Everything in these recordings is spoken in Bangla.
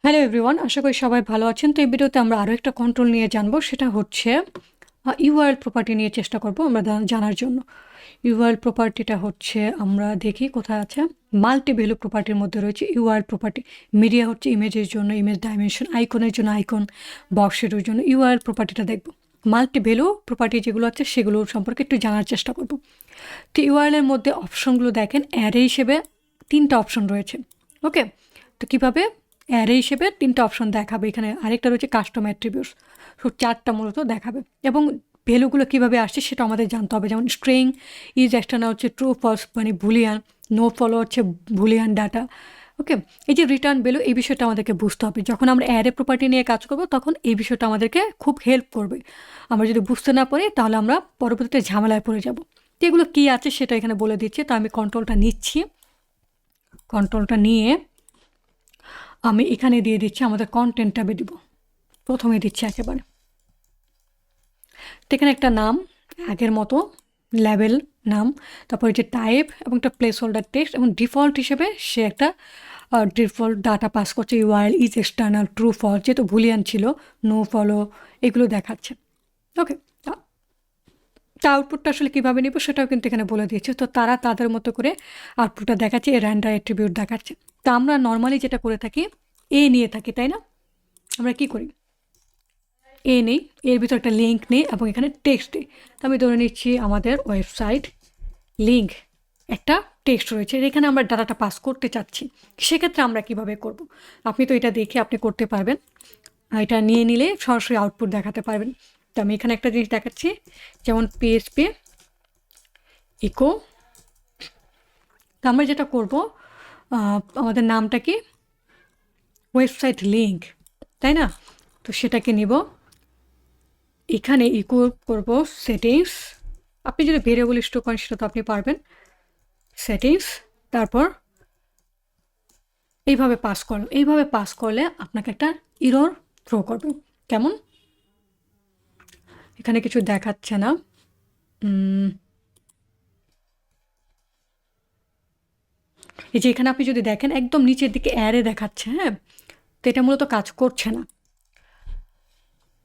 হ্যালো এভরিওয়ান, আশা করি সবাই ভালো আছেন। তো এই ভিডিওতে আমরা আরও একটা কন্ট্রোল নিয়ে জানবো, সেটা হচ্ছে ইউআরএল প্রপার্টি নিয়ে চেষ্টা করব আমরা জানার জন্য। ইউআরএল প্রপার্টিটা হচ্ছে, আমরা দেখি কোথায় আছে, মাল্টি ভ্যালু প্রপার্টির মধ্যে রয়েছে ইউআরএল প্রপার্টি। মিডিয়া হচ্ছে ইমেজের জন্য ইমেজ ডাইমেনশন, আইকনের জন্য আইকন, বক্সের জন্য ইউআরএল প্রপার্টিটা দেখব। মাল্টি ভ্যালু প্রপার্টি যেগুলো আছে সেগুলো সম্পর্কে একটু জানার চেষ্টা করব। তো ইউআরএলের মধ্যে অপশনগুলো দেখেন, অ্যারে হিসেবে 3টা অপশন রয়েছে। ওকে, তো কীভাবে অ্যারে হিসেবে 3টা অপশন দেখাবে, এখানে আরেকটা রয়েছে কাস্টম অ্যাট্রিবিউটস, সো 4টা মূলত দেখাবে। এবং ভ্যালুগুলো কীভাবে আসছে সেটা আমাদের জানতে হবে। যেমন স্ট্রিং ইজ এক্সটার্নাল হচ্ছে ট্রু ফলস মানে বুলিয়ান, নো ফলো হচ্ছে বুলিয়ান ডাটা। ওকে, এই যে রিটার্ন ভ্যালু, এই বিষয়টা আমাদেরকে বুঝতে হবে। যখন আমরা অ্যারে প্রপার্টি নিয়ে কাজ করব তখন এই বিষয়টা আমাদেরকে খুব হেল্প করবে। আমরা যদি বুঝতে না পারি তাহলে আমরা পরবর্তীতে ঝামেলায় পড়ে যাব। তো এগুলো কী আছে সেটা এখানে বলে দিচ্ছে। তো আমি কন্ট্রোলটা নিচ্ছি, কন্ট্রোলটা নিয়ে আমি এখানে দিয়ে দিচ্ছি, আমাদের কন্টেন্ট ট্যাবে দিব, প্রথমে দিচ্ছি একেবারে। তো এখানে একটা নাম আগের মতো, লেভেল নাম, তারপরে যে টাইপ এবং একটা প্লেস হোল্ডার টেক্সট, এবং ডিফল্ট হিসেবে সে একটা ডিফল্ট ডাটা পাস করছে। URL is external true false, যেহেতু বুলিয়ান ছিল, নো ফলো এগুলো দেখাচ্ছে। ওকে, তা আউটপুটটা আসলে কীভাবে নেব সেটাও কিন্তু এখানে বলে দিয়েছে। তো তারা তাদের মতো করে আউটপুটটা দেখাচ্ছে, র্যান্ডার অ্যাট্রিবিউট দেখাচ্ছে। তো আমরা নর্মালি যেটা করে থাকি, এ নিয়ে থাকি, তাই না? আমরা কি করি, এ নেই, এর ভিতর একটা লিঙ্ক নেই এবং এখানে টেক্সট দিই। তো আমি ধরে নিচ্ছি আমাদের ওয়েবসাইট লিঙ্ক একটা টেক্সট রয়েছে, এখানে আমরা ডাটাটা পাস করতে চাচ্ছি। সেক্ষেত্রে আমরা কিভাবে করব? আপনি তো এটা দেখে আপনি করতে পারবেন, এটা নিয়ে নিলে সরাসরি আউটপুট দেখাতে পারবেন। তো আমি এখানে একটা জিনিস দেখাচ্ছি, যেমন পিএইচপি ইকো। তো আমরা যেটা করব, আমাদের নামটা কি, ওয়েবসাইট লিঙ্ক, তাই না? তো সেটাকে নিব, এখানে ইকো করব সেটিংস। আপনি যদি ভেরিয়েবল স্টোর করেন সেটা তো আপনি পারবেন, সেটিংস, তারপর এইভাবে পাস করলাম। এইভাবে পাস করলে আপনাকে একটা ইরর থ্রো করবে। কেমন, এখানে কিছু দেখাচ্ছে না, এই যে এখানে আপনি যদি দেখেন একদম নিচের দিকে অ্যারে দেখাচ্ছে। হ্যাঁ, তো এটা মূলত কাজ করছে না,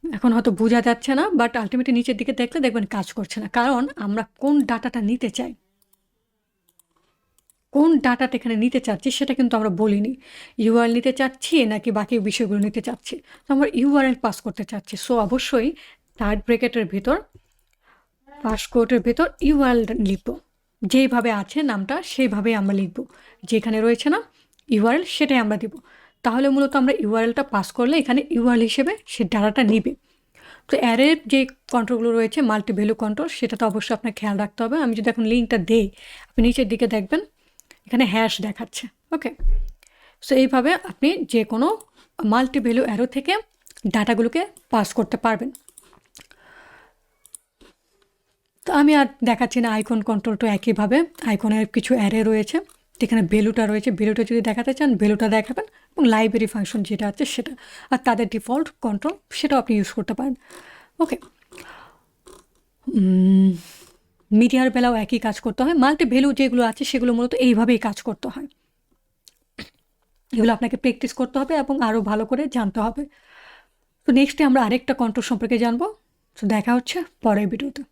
এখন হয়তো বোঝা যাচ্ছে না, বাট আলটিমেটলি নিচের দিকে দেখলে দেখবেন কাজ করছে না। কারণ আমরা কোন ডাটাটা নিতে চাই, কোন ডাটাটা এখানে নিতে চাচ্ছি সেটা কিন্তু আমরা বলিনি। ইউআরএল নিতে চাচ্ছি নাকি বাকি বিষয়গুলো নিতে চাচ্ছি, তো আমরা ইউআরএল পাস করতে চাচ্ছি। সো অবশ্যই থার্ড ব্র্যাকেটের ভিতর, পাসকোডের ভিতর ইউআরএল লিখব, যেইভাবে আছে নামটা সেইভাবেই আমরা লিখব। যেখানে রয়েছে না ইউআরএল সেটাই আমরা দিব। তাহলে মূলত আমরা ইউআরএলটা পাস করলে এখানে ইউআরএল হিসেবে সে ডাটাটা নিবে। তো অ্যারের যে কন্ট্রোলগুলো রয়েছে, মাল্টি ভ্যালু কন্ট্রোল, সেটা তো অবশ্যই আপনার খেয়াল রাখতে হবে। আমি যদি এখন লিঙ্কটা দেই, আপনি নিচের দিকে দেখবেন এখানে হ্যাশ দেখাচ্ছে। ওকে, সো এইভাবে আপনি যে কোনো মাল্টি ভ্যালু অ্যারো থেকে ডাটাগুলোকে পাস করতে পারবেন। তো আমি আর দেখাচ্ছি না, আইকন কন্ট্রোল তো একইভাবে, আইকনের কিছু অ্যারে রয়েছে, এখানে ভ্যালুটা রয়েছে, ভ্যালুটা যদি দেখাতে চান ভ্যালুটা দেখাবেন, এবং লাইব্রেরি ফাংশন যেটা আছে সেটা, আর তাদের ডিফল্ট কন্ট্রোল সেটাও আপনি ইউজ করতে পারেন। ওকে, মিডিয়ার বেলাও একই কাজ করতে হয়। মাল্টি ভ্যালু যেগুলো আছে সেগুলো মূলত এইভাবেই কাজ করতে হয়। এগুলো আপনাকে প্র্যাকটিস করতে হবে এবং আরও ভালো করে জানতে হবে। তো নেক্সটে আমরা আরেকটা কন্ট্রোল সম্পর্কে জানবো। তো দেখা হচ্ছে পরের ভিডিওতে।